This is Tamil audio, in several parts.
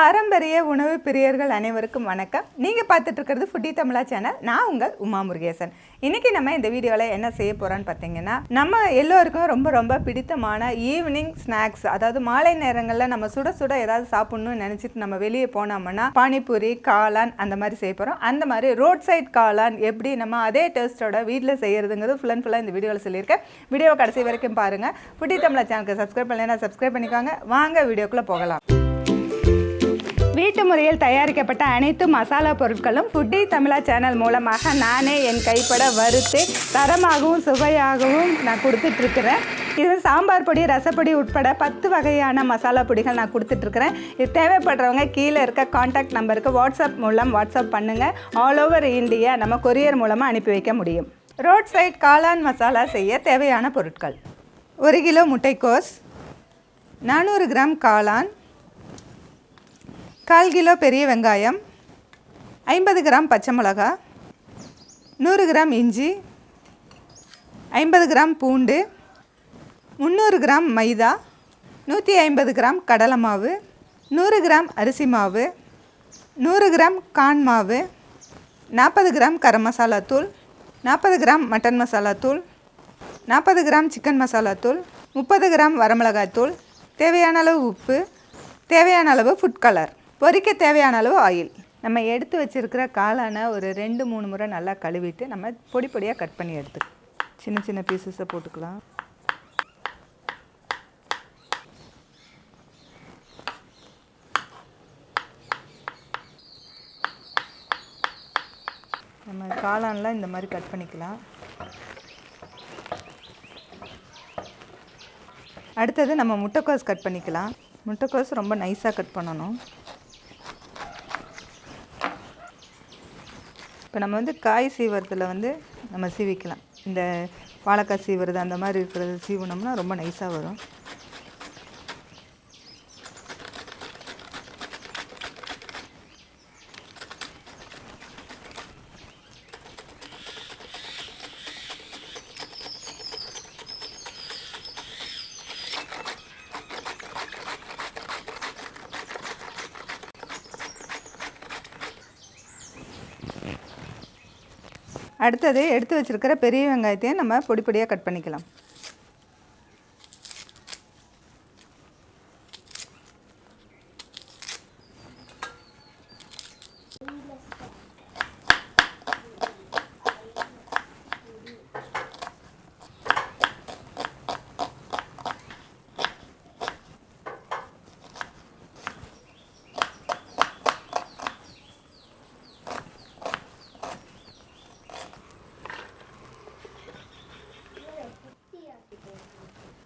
பாரம்பரிய உணவு பிரியர்கள் அனைவருக்கும் வணக்கம். நீங்கள் பார்த்துட்டு இருக்கிறது ஃபுட்டி தமிழா சேனல். நான் உங்கள் உமா முருகேசன். இன்றைக்கி நம்ம இந்த வீடியோவில் என்ன செய்ய போகிறோன்னு பார்த்தீங்கன்னா, நம்ம எல்லோருக்கும் ரொம்ப பிடித்தமான ஈவினிங் ஸ்நாக்ஸ், அதாவது மாலை நேரங்களில் நம்ம சுட சுட ஏதாவது சாப்பிட்ணுன்னு நினச்சிட்டு நம்ம வெளியே போனோம்னா பானிபூரி, காளான் அந்த மாதிரி செய்ய போகிறோம். அந்த மாதிரி ரோட் சைட் காளான் எப்படி நம்ம அதே டேஸ்ட்டோட வீட்டில் செய்கிறதுங்கிறது ஃபுல்லாக இந்த வீடியோவில் சொல்லியிருக்கேன். வீடியோ கடைசி வரைக்கும் பாருங்கள். ஃபுட்டி தமிழா சேனலுக்கு சப்ஸ்கிரைப் பண்ணலைன்னா சப்ஸ்கிரைப் பண்ணிக்கோங்க. வாங்க வீடியோக்குள்ளே போகலாம். வீட்டு முறையில் தயாரிக்கப்பட்ட அனைத்து மசாலா பொருட்களும் ஃபுட்டி தமிழா சேனல் மூலமாக நானே என் கைப்பட வறுத்து தரமாகவும் சுவையாகவும் நான் கொடுத்துட்ருக்குறேன். இது சாம்பார் பொடி, ரசப்பொடி உட்பட 10 வகையான மசாலா பொடிகள் நான் கொடுத்துட்ருக்குறேன். இது தேவைப்படுறவங்க கீழே இருக்க காண்டாக்ட் நம்பருக்கு வாட்ஸ்அப் பண்ணுங்கள். ஆல் ஓவர் இந்தியா நம்ம கொரியர் மூலமாக அனுப்பி வைக்க முடியும். ரோட் சைட் காளான் மசாலா செய்ய தேவையான பொருட்கள்: 1 கிலோ முட்டைக்கோஸ், 400 கிராம் காளான், 1/4 கிலோ பெரிய வெங்காயம், 50 கிராம் பச்சை மிளகா, 100 கிராம் இஞ்சி, 50 கிராம் பூண்டு, 300 கிராம் மைதா, 150 கிராம் கடலை மாவு, 100 கிராம் அரிசி மாவு, 100 கிராம் கார்ன் மாவு, 40 கிராம் கரம் மசாலா தூள், 40 கிராம் மட்டன் மசாலா தூள், 40 கிராம் சிக்கன் மசாலா தூள், 30 கிராம் வரமிளகாய் தூள், தேவையான அளவு உப்பு, தேவையான அளவு ஃபுட் கலர், பொரிக்க தேவையான அளவு ஆயில். நம்ம எடுத்து வச்சுருக்கிற காளானை ஒரு 2-3 முறை நல்லா கழுவிட்டு நம்ம பொடியாக கட் பண்ணி எடுத்துக்கலாம். சின்ன பீசஸை போட்டுக்கலாம். நம்ம காளான்லாம் இந்த மாதிரி கட் பண்ணிக்கலாம். அடுத்தது நம்ம முட்டைக்கோஸ் கட் பண்ணிக்கலாம். முட்டைக்கோஸ் ரொம்ப நைஸாக கட் பண்ணணும். இப்போ நம்ம காய் சீவரத்தில் நம்ம சீவிக்கலாம். இந்த வாழைக்காய் சீவுறது அந்த மாதிரி இருக்கிறது சீவுனோம்னா ரொம்ப நைஸாக வரும். அடுத்தது எடுத்து வச்சுருக்கிற பெரிய வெங்காயத்தையும் நம்ம பொடியாக கட் பண்ணிக்கலாம்.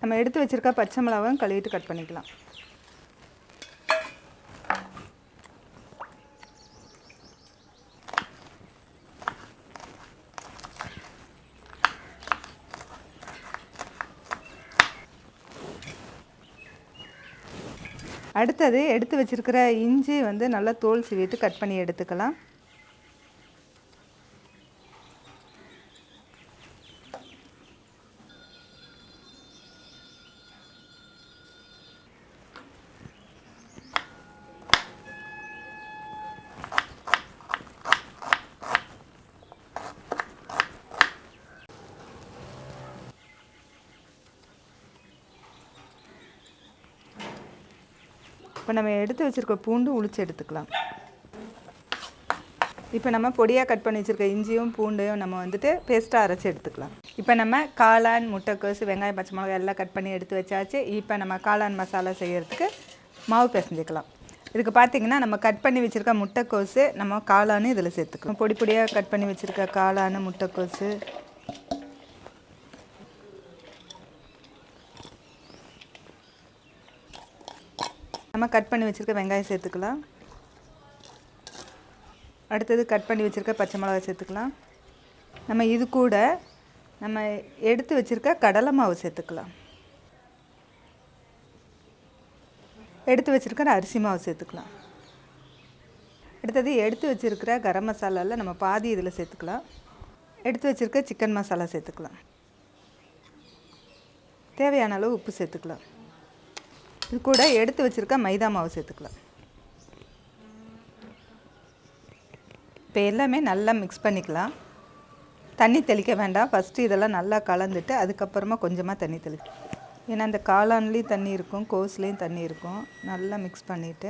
நம்ம எடுத்து வச்சுருக்க பச்சை மிளகாயும் கழுவிட்டு கட் பண்ணிக்கலாம். அடுத்தது எடுத்து வச்சுருக்கிற இஞ்சி நல்லா தோல் சீவிட்டு கட் பண்ணி எடுத்துக்கலாம். இப்போ நம்ம எடுத்து வச்சுருக்க பூண்டு உளிச்சு எடுத்துக்கலாம். இப்போ நம்ம பொடியாக கட் பண்ணி வச்சுருக்க இஞ்சியும் பூண்டையும் நம்ம பேஸ்ட்டாக அரைச்சி எடுத்துக்கலாம். இப்போ நம்ம காளான், முட்டைக்கோஸ், வெங்காயம், பச்சை மிளகாய் எல்லாம் கட் பண்ணி எடுத்து வச்சாச்சு. இப்போ நம்ம காளான் மசாலா செய்கிறதுக்கு மாவு பிசைஞ்சிக்கலாம். இதுக்கு பார்த்திங்கன்னா நம்ம கட் பண்ணி வச்சுருக்க முட்டைக்கோஸு, நம்ம காளானு இதில் சேர்த்துக்கலாம். பொடியாக கட் பண்ணி வச்சுருக்க காளான், முட்டைக்கோஸு, நம்ம கட் பண்ணி வச்சுருக்க வெங்காயம் சேர்த்துக்கலாம். அடுத்தது கட் பண்ணி வச்சுருக்க பச்சை மிளகாய் சேர்த்துக்கலாம். நம்ம இது கூட நம்ம எடுத்து வச்சுருக்க கடலை மாவு சேர்த்துக்கலாம். எடுத்து வச்சுருக்கிற அரிசி மாவு சேர்த்துக்கலாம். அடுத்தது எடுத்து வச்சுருக்கிற கரம் மசாலாவில் நம்ம பாதி இதில் சேர்த்துக்கலாம். எடுத்து வச்சுருக்க சிக்கன் மசாலா சேர்த்துக்கலாம். தேவையான அளவு உப்பு சேர்த்துக்கலாம். இது கூட எடுத்து வச்சுருக்க மைதா மாவு சேர்த்துக்கலாம். இப்போ எல்லாமே நல்லா மிக்ஸ் பண்ணிக்கலாம். தண்ணி தெளிக்க வேண்டாம். ஃபஸ்ட்டு இதெல்லாம் நல்லா கலந்துட்டு அதுக்கப்புறமா கொஞ்சமாக தண்ணி ஏன்னா அந்த காளான்லேயும் தண்ணி இருக்கும், கோஸ்லேயும் தண்ணி இருக்கும். நல்லா மிக்ஸ் பண்ணிவிட்டு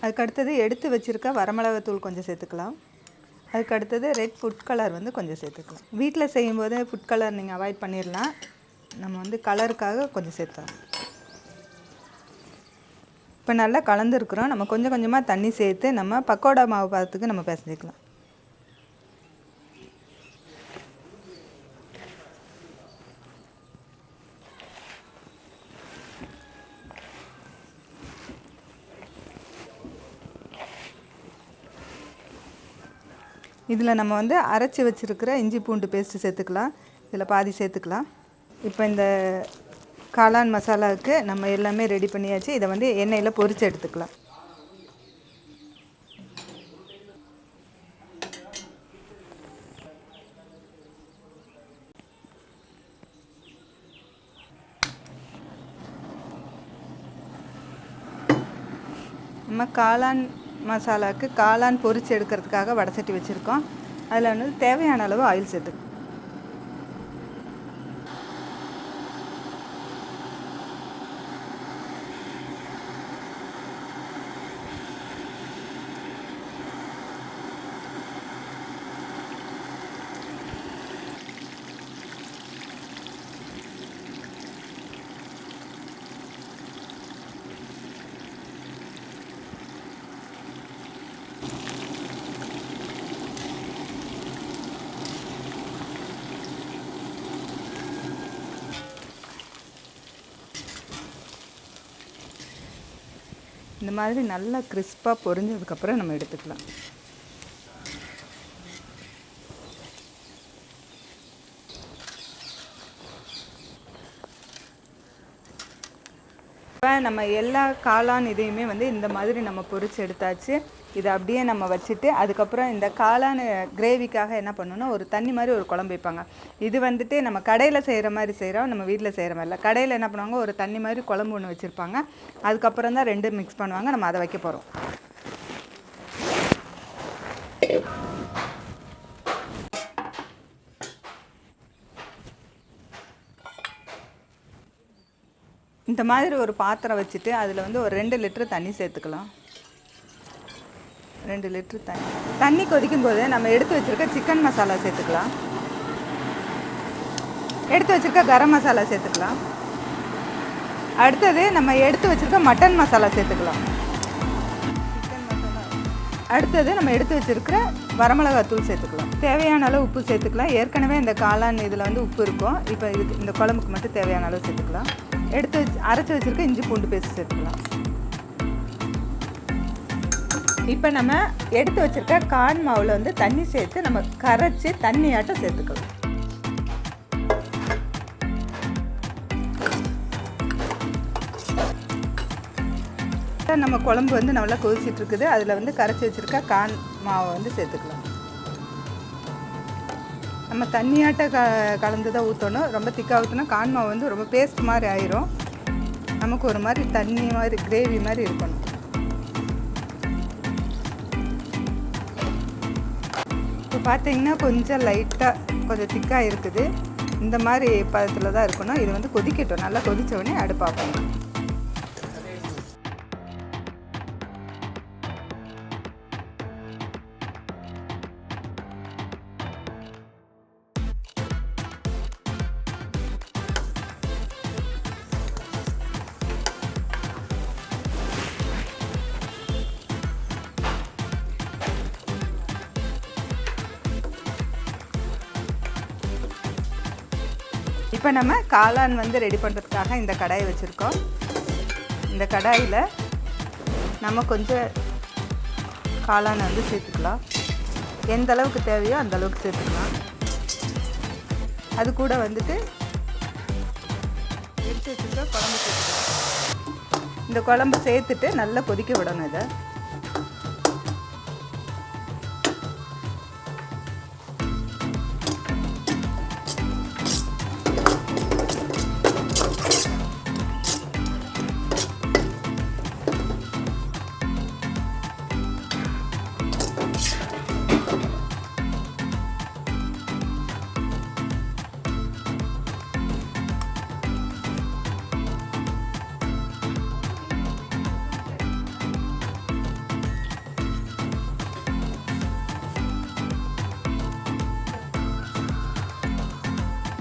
அதுக்கடுத்தது எடுத்து வச்சுருக்க வரமிளகாத்தூள் கொஞ்சம் சேர்த்துக்கலாம். அதுக்கடுத்தது ரெட் ஃபுட் கலர் வந்து கொஞ்சம் சேர்த்துக்கலாம். வீட்டில் செய்யும்போது ஃபுட் கலர் நீங்கள் அவாய்ட் பண்ணிடலாம். நம்ம வந்து கலருக்காக கொஞ்சம் சேர்த்தோம். இப்போ நல்லா கலந்துருக்குறோம். நம்ம கொஞ்சம் கொஞ்சமாக தண்ணி சேர்த்து நம்ம பக்கோடா மாவு பதத்துக்கு நம்ம பிசைஞ்சிக்கலாம். இதில் நம்ம வந்து அரைச்சி வச்சுருக்கிற இஞ்சி பூண்டு பேஸ்ட்டு சேர்த்துக்கலாம். இதில் பாதி சேர்த்துக்கலாம். இப்போ இந்த காளான் மசாலாவுக்கு நம்ம எல்லாமே ரெடி பண்ணியாச்சு. இதை வந்து எண்ணெயில் பொரித்து எடுத்துக்கலாம். நம்ம காளான் மசாலாவுக்கு காளான் பொரித்து எடுக்கிறதுக்காக வடை சட்டி வச்சுருக்கோம். அதில் வந்து தேவையான அளவு ஆயில் சேர்த்துக்கணும். இந்த மாதிரி நல்லா கிறிஸ்பாக பொரிஞ்சதுக்கப்புறம் நம்ம எடுத்துக்கலாம். இப்போ நம்ம எல்லா காளான் இதையுமே வந்து இந்த மாதிரி நம்ம பொரிச்சு எடுத்தாச்சு. இதை அப்படியே நம்ம வச்சுட்டு அதுக்கப்புறம் இந்த காளான் கிரேவிக்காக என்ன பண்ணணும்னா ஒரு தண்ணி மாதிரி ஒரு குழம்பு வைப்பாங்க. இது வந்துட்டு நம்ம கடையில் செய்கிற மாதிரி செய்கிறோம், நம்ம வீட்டில் செய்கிற மாதிரி இல்லை. கடையில் என்ன பண்ணுவாங்க, ஒரு தண்ணி மாதிரி குழம்பு ஒன்று வச்சுருப்பாங்க. அதுக்கப்புறம் தான் ரெண்டு மிக்ஸ் பண்ணுவாங்க. நம்ம அதை வைக்க போகிறோம். இந்த மாதிரி ஒரு பாத்திரம் வச்சுட்டு அதில் வந்து ஒரு 2 லிட்டர் தண்ணி சேர்த்துக்கலாம். 2 லிட்டர் தண்ணி கொதிக்கும் போது நம்ம எடுத்து வச்சுருக்க சிக்கன் மசாலா சேர்த்துக்கலாம். எடுத்து வச்சுருக்க கரம் மசாலா சேர்த்துக்கலாம். அடுத்தது நம்ம எடுத்து வச்சுருக்க மட்டன் மசாலா சேர்த்துக்கலாம். அடுத்தது நம்ம எடுத்து வச்சுருக்கிற வரமிளகாத்தூள் சேர்த்துக்கலாம். தேவையான அளவு உப்பு சேர்த்துக்கலாம். ஏற்கனவே இந்த காளான் இதில் வந்து உப்பு இருக்கும். இப்போ இதுக்கு இந்த குழம்புக்கு மட்டும் தேவையான அளவு சேர்த்துக்கலாம். எடுத்து அரைச்சி வச்சுருக்க இஞ்சி பூண்டு பேஸ்ட் சேர்த்துக்கலாம். இப்போ நம்ம எடுத்து வச்சுருக்க கார்ன் மாவில் வந்து தண்ணி சேர்த்து நம்ம கரைச்சி தண்ணியாட்டம் சேர்த்துக்கலாம். நம்ம குழம்பு வந்து நல்லா கொதிச்சிட்டு இருக்குது. அதில் வந்து கரைச்சி வச்சுருக்க கார்ன் மாவை வந்து சேர்த்துக்கலாம். நம்ம தண்ணியாட்ட கலந்து தான் ஊற்றணும். ரொம்ப திக்காக ஊற்றினா கார்ன் மாவு வந்து ரொம்ப பேஸ்ட் மாதிரி ஆயிரும். நமக்கு ஒரு மாதிரி தண்ணி மாதிரி கிரேவி மாதிரி இருக்கணும். இப்போ பார்த்தீங்கன்னா கொஞ்சம் லைட்டாக கொஞ்சம் திக்காக இருக்குது. இந்த மாதிரி பதத்தில் தான் இருக்கணும். இது வந்து கொதிக்கட்டும். நல்லா கொதித்த உடனே அடுப்பாக்கணும். இப்போ நம்ம காளான் வந்து ரெடி பண்ணுறதுக்காக இந்த கடாயை வச்சுருக்கோம். இந்த கடாயில் நம்ம கொஞ்சம் காளானை வந்து சேர்த்துக்கலாம். எந்த அளவுக்கு தேவையோ அந்த அளவுக்கு சேர்த்துக்கலாம். அது கூட வந்துட்டு எடுத்து வச்சுருக்க குழம்பு சேர்த்துக்கலாம். இந்த குழம்பு சேர்த்துட்டு நல்லா கொதிக்க விடணும். இதை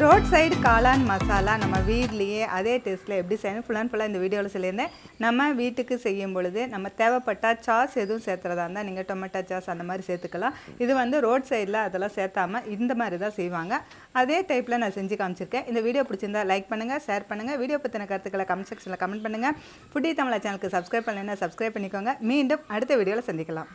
ரோட் சைடு காளான் மசாலா நம்ம வீட்லேயே அதே டேஸ்ட்டில் எப்படி செய்யணும் ஃபுல்லாக இந்த வீடியோவில் சொல்லியிருந்தேன். நம்ம வீட்டுக்கு செய்யும் பொழுது நம்ம தேவைப்பட்டால் சாஸ் எதுவும் சேர்த்துறதா இருந்தால் நீங்கள் டொமேட்டோ சாஸ் அந்த மாதிரி சேர்த்துக்கலாம். இது வந்து ரோட் சைடில் அதெல்லாம் சேர்த்தாமல் இந்த மாதிரி தான் செய்வாங்க. அதே டைப்பில் நான் செஞ்சு காமிச்சிருக்கேன். இந்த வீடியோ பிடிச்சிருந்தா லைக் பண்ணுங்கள், ஷேர் பண்ணுங்கள். வீடியோ பற்றின கருத்துக்களை கமெண்ட் செக்ஷனில் கமெண்ட் பண்ணுங்கள். ஃபுட்டி தமிழா சேனலுக்கு சப்ஸ்கிரைப் பண்ணலைன்னா சப்ஸ்கிரைப் பண்ணிக்கோங்க. மீண்டும் அடுத்த வீடியோவில் சந்திக்கலாம்.